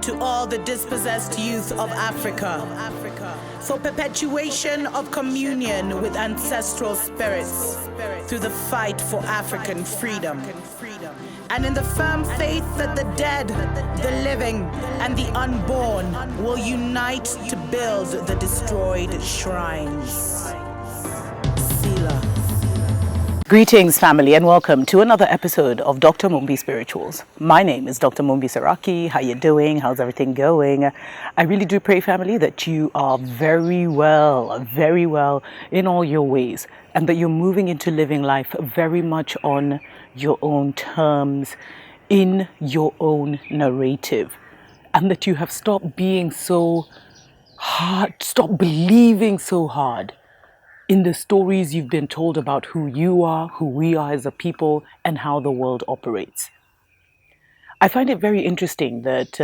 to all the dispossessed youth of Africa, for perpetuation of communion with ancestral spirits through the fight for African freedom, and in the firm faith that the dead, the living, and the unborn will unite to build the destroyed shrines. Selah. Greetings, family, and welcome to another episode of Dr. Mumbi Spirituals. My name is Dr. Mumbi Saraki. How you doing? How's everything going? I really do pray, family, that you are very well in all your ways, and that you're moving into living life very much on your own terms, in your own narrative, and that you have stopped being so hard, stop believing so hard in the stories you've been told about who you are, who we are as a people, and how the world operates. I find it very interesting that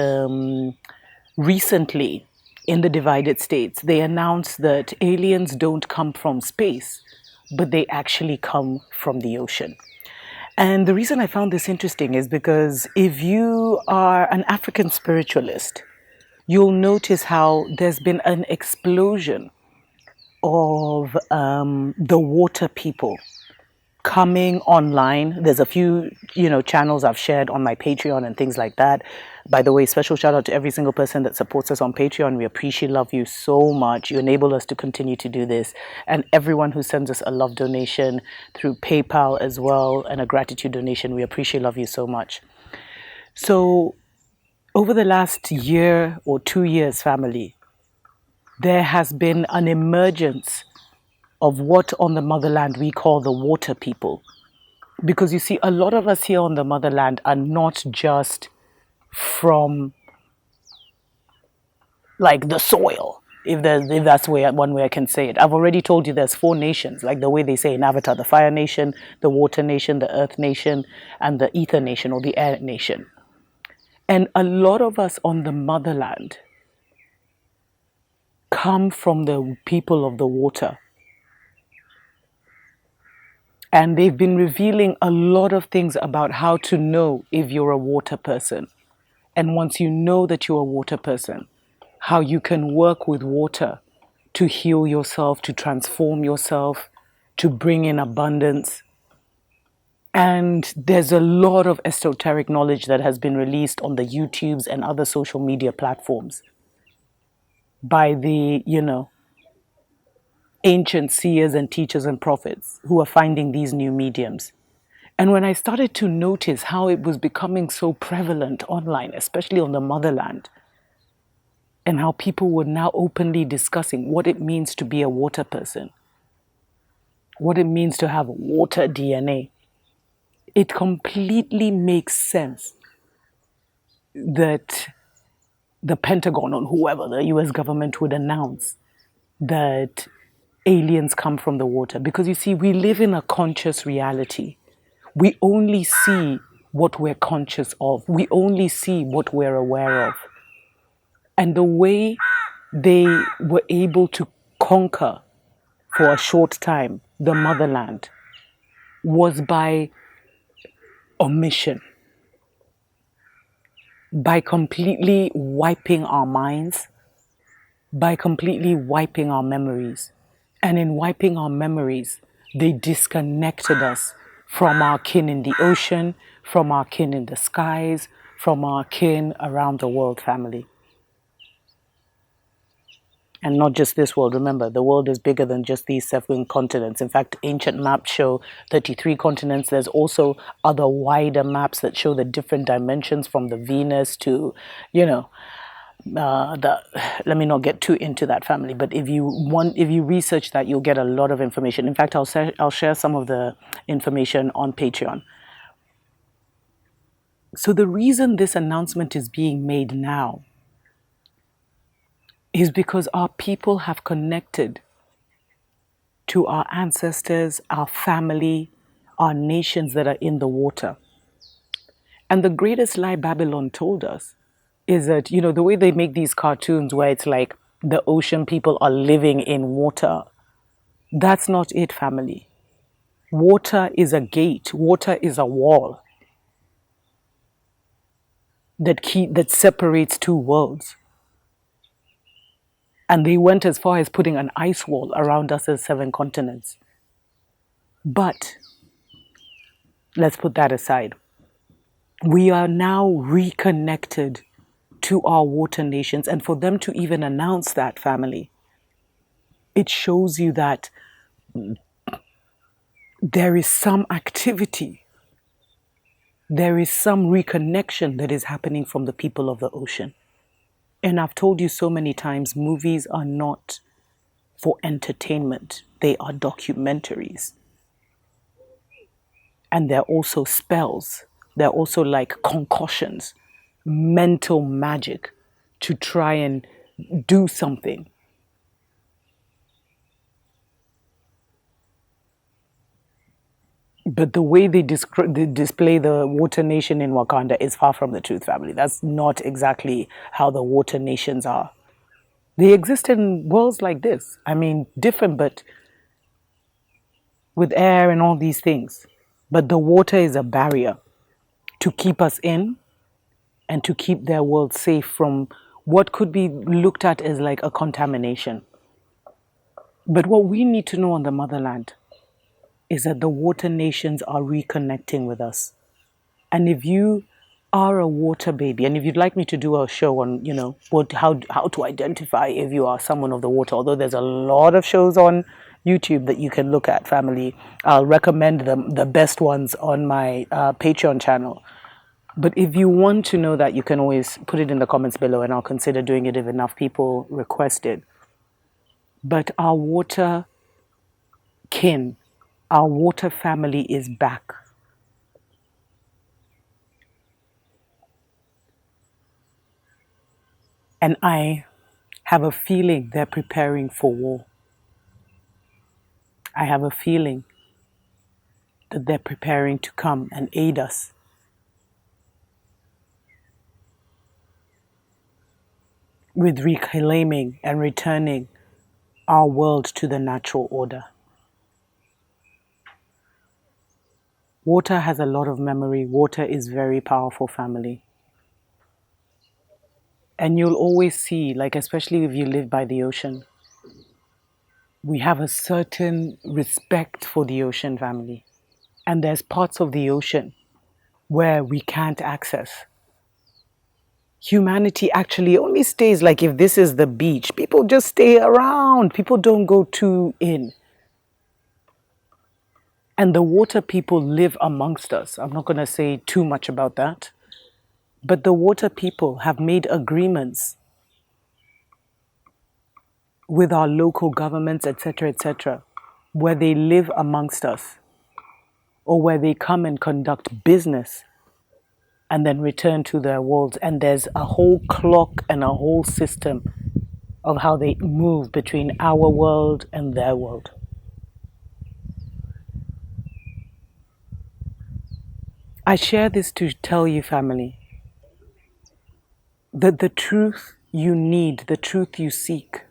recently in the divided states, they announced that aliens don't come from space, but they actually come from the ocean. And the reason I found this interesting is because if you are an African spiritualist, you'll notice how there's been an explosion of the water people coming online. There's a few, channels I've shared on my Patreon and things like that. By the way, special shout out to every single person that supports us on Patreon. We appreciate, love you so much. You enable us to continue to do this. And everyone who sends us a love donation through PayPal as well, and a gratitude donation, we appreciate, love you so much. So over the last year or 2 years, family, there has been an emergence of what on the motherland we call the water people. Because you see, a lot of us here on the motherland are not just from like the soil, if that's one way I can say it. I've already told you there's 4 nations, like the way they say in Avatar, the fire nation, the water nation, the earth nation, and the ether nation or the air nation. And a lot of us on the motherland come from the people of the water. And they've been revealing a lot of things about how to know if you're a water person. And once you know that you're a water person, how you can work with water to heal yourself, to transform yourself, to bring in abundance. And there's a lot of esoteric knowledge that has been released on the YouTubes and other social media platforms by the, ancient seers and teachers and prophets who are finding these new mediums. And when I started to notice how it was becoming so prevalent online, especially on the motherland, and how people were now openly discussing what it means to be a water person, what it means to have water DNA, it completely makes sense that the Pentagon or whoever, the US government, would announce that aliens come from the water. Because you see, we live in a conscious reality. We only see what we're conscious of. We only see what we're aware of. And the way they were able to conquer for a short time the motherland was by omission, by completely wiping our minds, by completely wiping our memories. And in wiping our memories, they disconnected us from our kin in the ocean, from our kin in the skies, from our kin around the world, family. And not just this world. Remember, the world is bigger than just these 7 continents. In fact, ancient maps show 33 continents. There's also other wider maps that show the different dimensions from the Venus to, let me not get too into that, family, but if you research that, you'll get a lot of information. In fact, I'll share some of the information on Patreon. So the reason this announcement is being made now is because our people have connected to our ancestors, our family, our nations that are in the water. And the greatest lie Babylon told us is that, the way they make these cartoons where it's like the ocean people are living in water, that's not it, family. Water is a gate. Water is a wall. that separates two worlds. And they went as far as putting an ice wall around us as 7 continents. But let's put that aside. We are now reconnected to our water nations. And for them to even announce that, family, it shows you that there is some activity, there is some reconnection that is happening from the people of the ocean. And I've told you so many times, movies are not for entertainment, they are documentaries. And they're also spells, they're also like concussions, mental magic to try and do something. But the way they display the water nation in Wakanda is far from the truth, family. That's not exactly how the water nations are. They exist in worlds like this. I mean, different, but with air and all these things. But the water is a barrier to keep us in and to keep their world safe from what could be looked at as like a contamination. But what we need to know on the motherland is that the water nations are reconnecting with us. And if you are a water baby, and if you'd like me to do a show on, how to identify if you are someone of the water, although there's a lot of shows on YouTube that you can look at, family, I'll recommend them, the best ones on my Patreon channel. But if you want to know that, you can always put it in the comments below, and I'll consider doing it if enough people request it. But our water kin, our water family is back. And I have a feeling they're preparing for war. I have a feeling that they're preparing to come and aid us. With reclaiming and returning our world to the natural order. Water has a lot of memory. Water is very powerful, family. And you'll always see, like, especially if you live by the ocean, we have a certain respect for the ocean, family. And there's parts of the ocean where we can't access. Humanity actually only stays, like, if this is the beach, people just stay around. People don't go too in. And the water people live amongst us. I'm not going to say too much about that. But the water people have made agreements with our local governments, etc., where they live amongst us, or where they come and conduct business and then return to their worlds. And there's a whole clock and a whole system of how they move between our world and their world. I share this to tell you, family, that the truth you need, the truth you seek,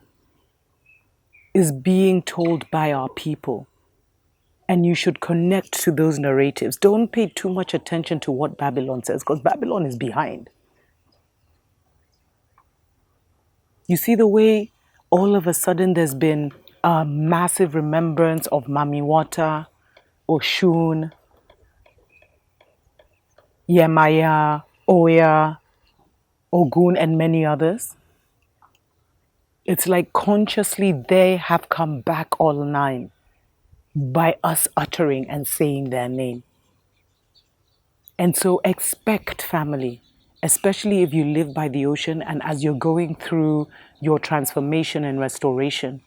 is being told by our people. And you should connect to those narratives. Don't pay too much attention to what Babylon says, because Babylon is behind. You see the way all of a sudden there's been a massive remembrance of Mami Wata, Oshun, Yemaya, Oya, Ogun, and many others. It's like consciously they have come back online by us uttering and saying their name. And so expect, family, especially if you live by the ocean and as you're going through your transformation and restoration,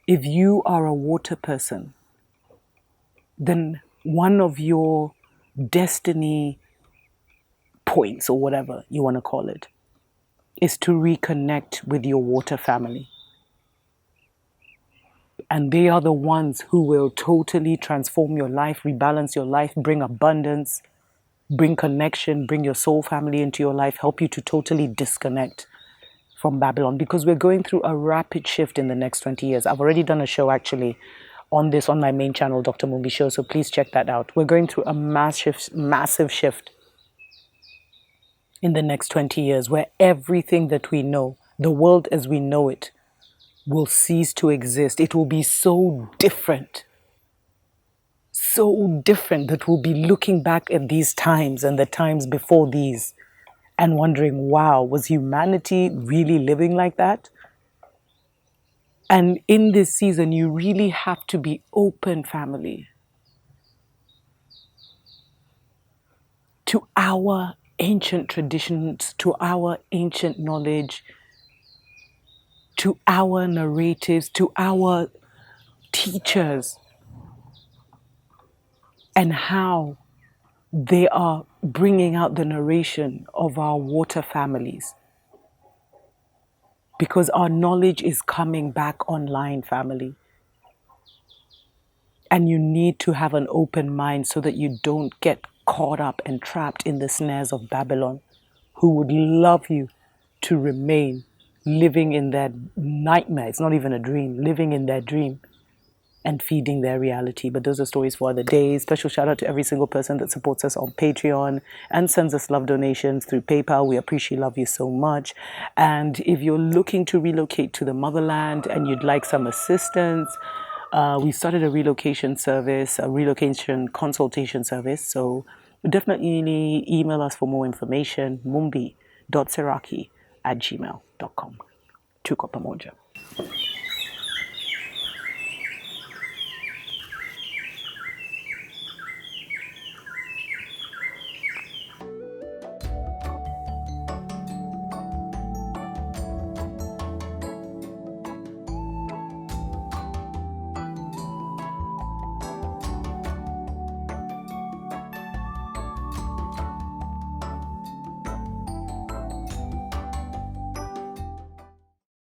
if you are a water person, then one of your destiny points, or whatever you want to call it, is to reconnect with your water family. And they are the ones who will totally transform your life, rebalance your life, bring abundance, bring connection, bring your soul family into your life, help you to totally disconnect from Babylon, because we're going through a rapid shift in the next 20 years. I've already done a show actually on this on my main channel, Dr. Mumbi Show, so please check that out. We're going through a massive shift. in the next 20 years where everything that we know, the world as we know it, will cease to exist. It will be so different that we'll be looking back at these times and the times before these and wondering, wow, was humanity really living like that? And in this season, you really have to be open, family, to our ancient traditions, to our ancient knowledge, to our narratives, to our teachers, and how they are bringing out the narration of our water families. Because our knowledge is coming back online, family. And you need to have an open mind so that you don't get caught up and trapped in the snares of Babylon, who would love you to remain living in that nightmare. It's not even a dream, living in that dream and feeding their reality. But those are stories for other days. Special shout out to every single person that supports us on Patreon and sends us love donations through PayPal. We appreciate, love you so much. And if you're looking to relocate to the motherland and you'd like some assistance, we started a relocation service, a relocation consultation service. So definitely email us for more information, mumbi.seraki@gmail.com. Tuko pamoja.